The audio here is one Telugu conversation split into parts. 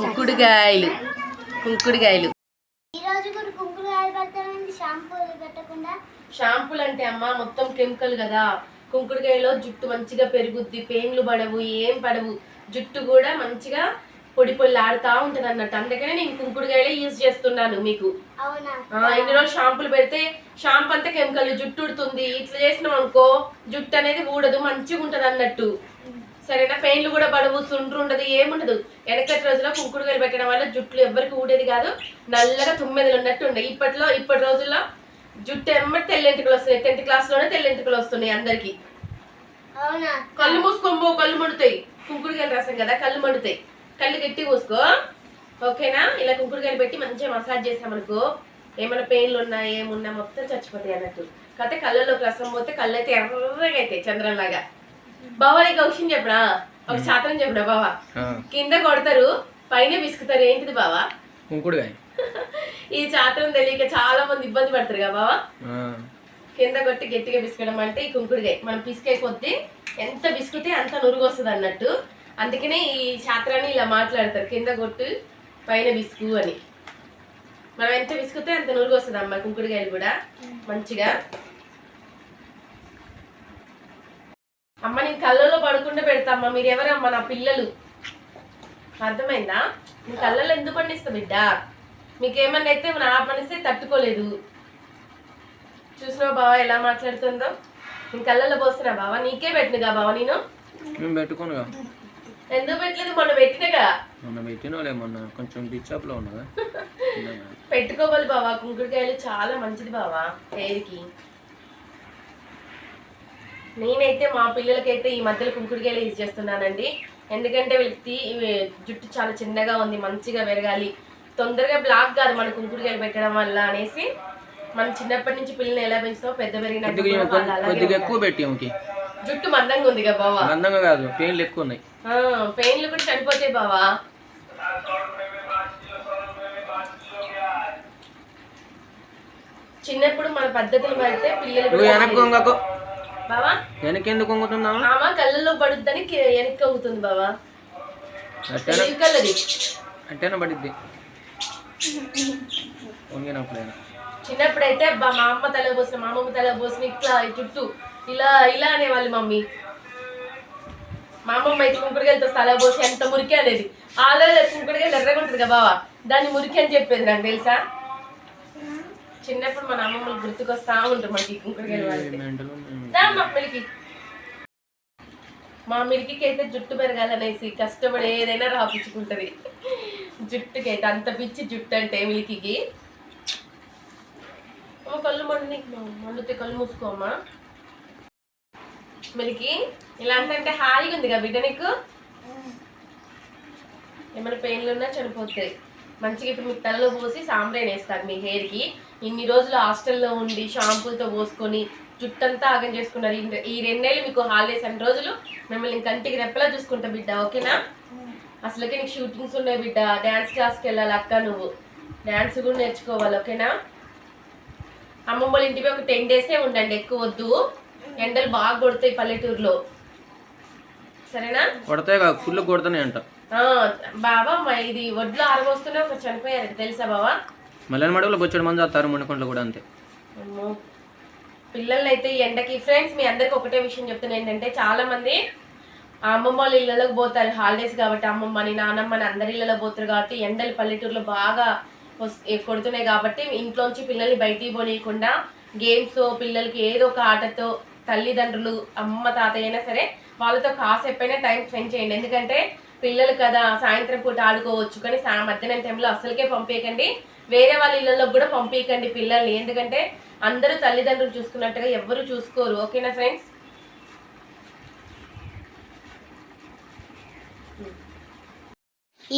కుంకుడుకాయలు షాంపూలు అంటే అమ్మ మొత్తం కెమికల్ కదా. కుంకుడుకాయలో జుట్టు మంచిగా పెరుగుద్ది, పెయిన్లు పడవు, ఏం పడవు, జుట్టు కూడా మంచిగా పొడి పొడి ఆడుతా ఉంటది అన్నట్టు. అందుకనే నేను కుంకుడుకాయలే యూజ్ చేస్తున్నాను. మీకు ఇన్ని రోజులు షాంపూలు పెడితే షాంపూ అంతా కెమికల్, జుట్టు ఉడుతుంది. ఇట్లా చేసినాం అనుకో జుట్టు అనేది ఊడదు, మంచిగా ఉంటది అన్నట్టు. సరేనా? పెయిన్లు కూడా పడవు, సుండ్రు ఉండదు, ఏముండదు. వెనకటి రోజుల్లో కుంకుడుకాయలు పెట్టడం వల్ల జుట్లు ఎవరికి ఊడేది కాదు, నల్లగా తుమ్మెదలు ఉన్నట్టు ఉండే. ఇప్పటి రోజుల్లో జుట్టు ఎమ్మటి తెల్లెంటికలు వస్తున్నాయి. 10th క్లాస్ లోనే తెల్లెంటికలు వస్తున్నాయి అందరికి. కళ్ళు మూసుకోమో, కళ్ళు మండుతాయి. కుంకుడుకాయలు రాసాం కదా, కళ్ళు మండుతాయి. కళ్ళు గట్టి మూసుకో, ఓకేనా? ఇలా కుంకుడుకాయలు పెట్టి మంచిగా మసాజ్ చేసామనుకో ఏమైనా పెయిన్లు ఉన్నా ఏమున్నా మొత్తం చచ్చిపోతాయి అన్నట్టు. కాకపోతే కళ్ళలోకి రసం పోతే కళ్ళు అయితే ఎర్రగా అవుతాయి చంద్రంలాగా. బావా నీకు ఒక విషయం చెప్పనా, ఒక శాతం చెప్పనా బావా? కింద కొడతారు, పైన విసుకుతారు. ఏంటిది బావా? కుంకుడుకాయ. ఈ చాత్రం తెలియక చాలా మంది ఇబ్బంది పడతారు కదా బావా. కింద కొట్టి గట్టిగా బిస్కడం అంటే ఈ కుంకుడుకాయ. మనం పిసికే కొద్దీ ఎంత బిస్కుతే అంత నురుగు వస్తుంది అన్నట్టు. అందుకనే ఈ శాస్త్రాన్ని ఇలా మాట్లాడతారు, కింద కొట్టు పైన బిస్కు అని. మనం ఎంత బిస్కుతే అంత నురుగు వస్తుంది అమ్మ కుంకుడుకాయలు కూడా మంచిగా. అమ్మ నేను కళ్ళలో పడకుండా పెడతామ్మా. మీరు ఎవరమ్మా? నా పిల్లలు. అర్థమైందా? నీ కళ్ళలో ఎందుకు పండిస్తా బిడ్డ? మీకేమన్నా అయితే నా మనసే తట్టుకోలేదు. చూసినావు బావా ఎలా మాట్లాడుతుందో? నేను కళ్ళల్లో పోస్తున్నా బావా. నీకే పెట్టినగా బావా నేను పెట్టుకోనుగా. ఎందుకు పెట్టలేదు? మొన్న పెట్టినగా. కొంచెం డిస్టర్బ్లో ఉన్నదా? పెట్టుకోవాలి బావా. కుంకుడుకాయలు చాలా మంచిది బావా హెయిర్కి. నేనైతే మా పిల్లలకైతే ఈ మధ్యలో కుంకుడుకాయలు యూజ్ చేస్తున్నానండి. ఎందుకంటే వీళ్ళకి జుట్టు చాలా చిన్నగా ఉంది, మంచిగా పెరగాలి, తొందరగా బ్లాక్ కాదు మన కుంకుడుకాయలు పెట్టడం వల్ల అనేసి మనం చిన్నప్పటి నుంచి పిల్లల్ని ఎలా పెంచుతామో పెద్ద పెరిగిన ఎక్కువ పెట్టి జుట్టు మందంగా ఉంది కదా బావా. మందంగా కాదు, పెయిన్లు ఎక్కువ ఉన్నాయి. పెయిన్లు కూడా చనిపోతాయి బావా. చిన్నప్పుడు మన పద్ధతులు మారితే పిల్లలు బావా వెనకెందుకు వంగుతుందా? ఆమె కళ్ళలో పడుద్దని వెనక్కి వంగుతుంది బావా. అంటేనా పడిద్ది. చిన్నప్పుడైతే మా అమ్మ తల పోసిన, మా అమ్మమ్మ తల పోసిన ఇట్లా చుట్టూ ఇలా ఇలా అనేవాళ్ళు మమ్మీ. మా అమ్మమ్మ అయితే కుంకుడుకాయలతో తల పోసి ఎంత మురికి అనేది. ఆల్రెడీ కుంకుడుకాయలు ఎర్రగా ఉంటుంది కదా బావా, దాన్ని మురికి అని చెప్పేది నాకు తెలుసా. చిన్నప్పుడు మన అమ్మమ్మలు గుర్తుకొస్తా ఉంటారు మనకి కుంకుడుకాయలు మిలికి. మా మిలికి అయితే జుట్టు పెరగాలనేసి కష్టపడి ఏదైనా రాపించుకుంటది. జుట్టుకి అయితే అంత పిచ్చి జుట్టు అంటే మిలికి. కళ్ళు మండితే కళ్ళు మూసుకోమ్మా. మిలికి ఇలా అంటే హాయిగా ఉంది కదా బిడ్డ నీకు. ఏమైనా పెయిన్లు ఉన్నా చనిపోతాయి మంచిగా. ఇప్పుడు మీకు తలలో పోసి సాంబ్రాన్ వేస్తారు మీ హెయిర్కి. ఇన్ని రోజులు హాస్టల్లో ఉండి షాంపూలతో పోసుకొని జుట్టంతా ఆగం చేసుకున్నారు. ఈ 2 నెలలు మీకు హాలిడేస్ అన్ని రోజులు మిమ్మల్ని కంటికి రెప్పలా చూసుకుంటా బిడ్డ, ఓకేనా? అసలుకే నీకు షూటింగ్స్ ఉన్నాయి బిడ్డ, డ్యాన్స్ క్లాస్కి వెళ్ళాలి అక్క, నువ్వు డ్యాన్స్ కూడా నేర్చుకోవాలి, ఓకేనా? అమ్మమ్మ వాళ్ళ ఇంటికి ఒక 10 డేసే ఉండండి, ఎక్కువ వద్దు. ఎండలు బాగా కొడతాయి పల్లెటూరులో, సరేనా? కొడతాయి కాదు, ఫుల్ కొడతానే అంట బాబా. ఇది వడ్లు ఆరబోస్తూనే ఒక చనిపోయారు తెలుసా బావా. మళ్ళీ మడుగులో బొచ్చడు మంది వస్తారు, మునకొండలో కూడా అంతే. పిల్లలు అయితే ఎండకి. ఫ్రెండ్స్ మీ అందరికి ఒకటే విషయం చెప్తున్నా ఏంటంటే, చాలా మంది అమ్మమ్మ వాళ్ళ ఇళ్ళలోకి పోతారు హాలిడేస్ కాబట్టి. అమ్మమ్మని నానమ్మని అందరి ఇళ్ళలో పోతారు కాబట్టి ఎండలు పల్లెటూరులో బాగా కొడుతున్నాయి కాబట్టి ఇంట్లోంచి పిల్లల్ని బయటికి పోనీయకుండా గేమ్స్, పిల్లలకి ఏదో ఒక ఆటతో తల్లిదండ్రులు అమ్మ తాతయ్య అయినా సరే వాళ్ళతో కాసేపైనా టైం స్పెండ్ చేయండి. ఎందుకంటే పిల్లలు కదా సాయంత్రం పూట ఆడుకోవచ్చు, కానీ మధ్యాహ్నం టైంలో అసలుకే పంపించకండి. వేరే వాళ్ళ ఇళ్ళల్లో కూడా పంపించకండి పిల్లల్ని. ఎందుకంటే అందరూ తల్లిదండ్రులు చూసుకున్నట్టుగా ఎవ్వరు చూసుకోరు, ఓకేనా ఫ్రెండ్స్?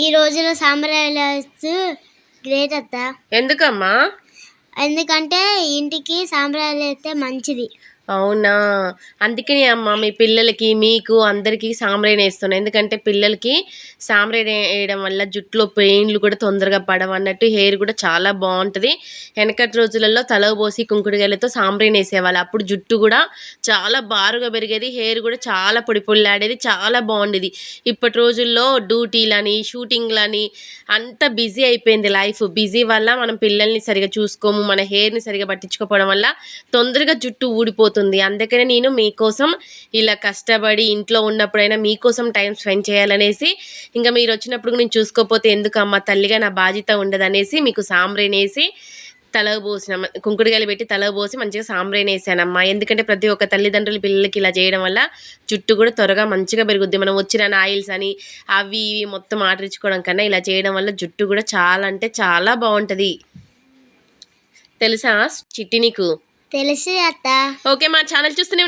ఈ రోజున సాంబ్రాయిల్స్ గ్రేట్ అత్త. ఎందుకమ్మా? ఎందుకంటే ఇంటికి సాంబ్రాయిల్ అయితే మంచిది. అవునా, అందుకని అమ్మ మీ పిల్లలకి మీకు అందరికీ సాంబ్రాణి వేస్తున్నాను. ఎందుకంటే పిల్లలకి సాంబ్రాణి వేయడం వల్ల జుట్టులో పెయిన్లు కూడా తొందరగా పడవు అన్నట్టు, హెయిర్ కూడా చాలా బాగుంటుంది. వెనకటి రోజులలో తలకు పోసి కుంకుడుగాయలతో సాంబ్రాణి వేసేవాళ్ళు. అప్పుడు జుట్టు కూడా చాలా బారుగా పెరిగేది, హెయిర్ కూడా చాలా పొడి పొడిలాడేది, చాలా బాగుండేది. ఇప్పటి రోజుల్లో డ్యూటీలని షూటింగ్లని అంత బిజీ అయిపోయింది లైఫ్. బిజీ వల్ల మనం పిల్లల్ని సరిగా చూసుకోము, మన హెయిర్ని సరిగా పట్టించుకోవడం వల్ల తొందరగా జుట్టు ఊడిపోతుంది. అందుకనే నేను మీకోసం ఇలా కష్టపడి ఇంట్లో ఉన్నప్పుడైనా మీకోసం టైం స్పెండ్ చేయాలనేసి, ఇంకా మీరు వచ్చినప్పుడు నేను చూసుకోకపోతే ఎందుకమ్మా, తల్లిగా నా బాధ్యత ఉండదనేసి మీకు సాంబ్రాణి వేసి తలకు పోసిన కుంకుడుగాయలు పెట్టి తలకు పోసి మంచిగా సాంబ్రాణి వేసానమ్మా. ఎందుకంటే ప్రతి ఒక్క తల్లిదండ్రులు పిల్లలకి ఇలా చేయడం వల్ల జుట్టు కూడా త్వరగా మంచిగా పెరుగుద్ది. మనం వచ్చిన ఆయిల్స్ అని అవి ఇవి మొత్తం ఆర్డర్ ఇచ్చుకోవడం కన్నా ఇలా చేయడం వల్ల జుట్టు కూడా చాలా అంటే చాలా బాగుంటుంది. తెలుసా చిట్టి నీకు? తెలుసు అత్త. ఓకే, మా ఛానల్ చూస్తూనే